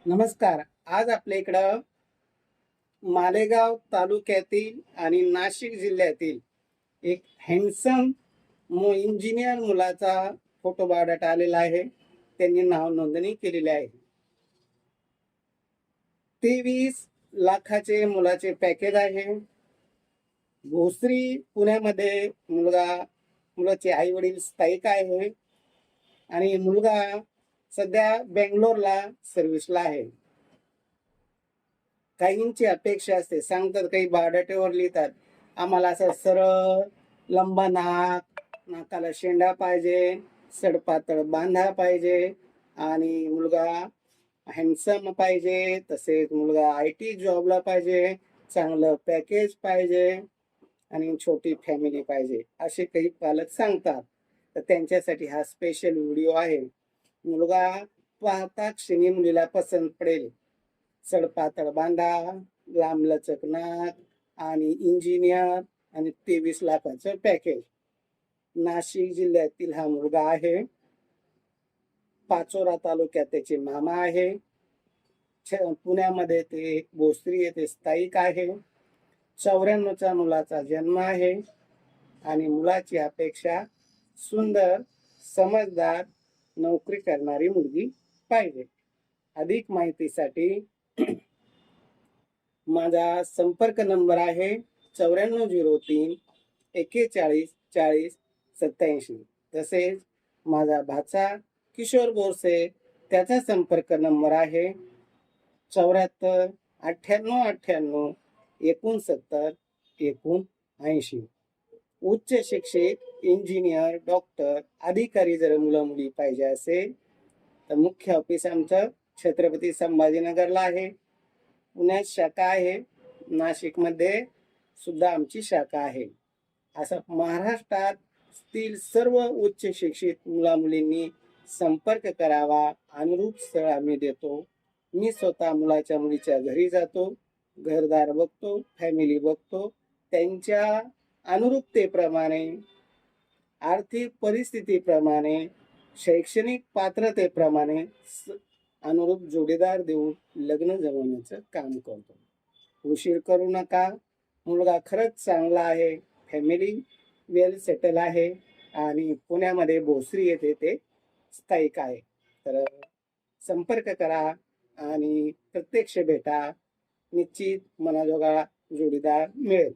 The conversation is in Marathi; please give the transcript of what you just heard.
नमस्कार. आज आपल्या इकडं मालेगाव तालुक्यातील आणि नाशिक जिल्ह्यातील एक हँडसम इंजिनियर मुलाचा फोटो बायोडाटा आलेला आहे. त्यांनी नाव नोंदणी केलेली आहे. 23 लाखाचे मुलाचे पॅकेज आहे. भोसरी पुण्यामध्ये मुलाचे आई वडील स्थायिक आहे आणि मुलगा सध्या बेंगलोरला सर्व्हिसला आहे. काहींची अपेक्षा असते, सांगतात काही बायोडाट्यावर लिहितात, आम्हाला असं सरळ लंबा नाकाला शेंडा पाहिजे, सडपातळ बांधा पाहिजे आणि मुलगा हँडसम पाहिजे, तसेच मुलगा IT जॉबला पाहिजे, चांगलं पॅकेज पाहिजे आणि छोटी फॅमिली पाहिजे, असे काही पालक सांगतात. तर त्यांच्यासाठी हा स्पेशल व्हिडिओ आहे. मुलगा पाहता क्षणी मुलीला पसंत पडेल. सडपातळ बांधा, लांबलचक नाक आणि इंजिनियर आणि 23 लाखाचं पॅकेज. नाशिक जिल्ह्यातील हा मुलगा आहे. पाचोरा तालुक्यात त्याचे मामा आहे. पुण्यामध्ये ते भोसरी येथे स्थायिक आहे. 94चा मुलाचा जन्म आहे आणि मुलाची अपेक्षा सुंदर, समजदार, नोकरी करणारी मुलगी पाहिजे. अधिक माहितीसाठी माझा संपर्क नंबर आहे 9403 41 40 87. तसेच माझा भाचा किशोर बोरसे, त्याचा संपर्क नंबर आहे 74 98 98 69 79. उच्च शिक्षित, इंजिनियर, डॉक्टर, अधिकारी जर मुलं मुली पाहिजे असेल तर मुख्य ऑफिस आमचं छत्रपती संभाजीनगरला आहे. पुण्यात शाखा आहे, नाशिकमध्ये सुद्धा आमची शाखा आहे. असं महाराष्ट्रातील सर्व उच्च शिक्षित मुला मुलींनी संपर्क करावा. अनुरूप स्थळ आम्ही देतो. मी स्वतः मुलाच्या मुलीच्या घरी जातो, घरदार बघतो, फॅमिली बघतो. त्यांच्या अनुरूपतेप्रमाणे, आर्थिक परिस्थितीप्रमाणे, शैक्षणिक पात्रतेप्रमाणे अनुरूप जोडीदार देऊन लग्न जमवण्याचं काम करतो. उशीर करू नका. मुलगा खरंच चांगला आहे, फॅमिली वेल सेटल आहे आणि पुण्यामध्ये भोसरी येथे ते स्थायिक आहे. तर संपर्क करा आणि प्रत्यक्ष भेटा. निश्चित मनाजोगा जोडीदार मिळेल.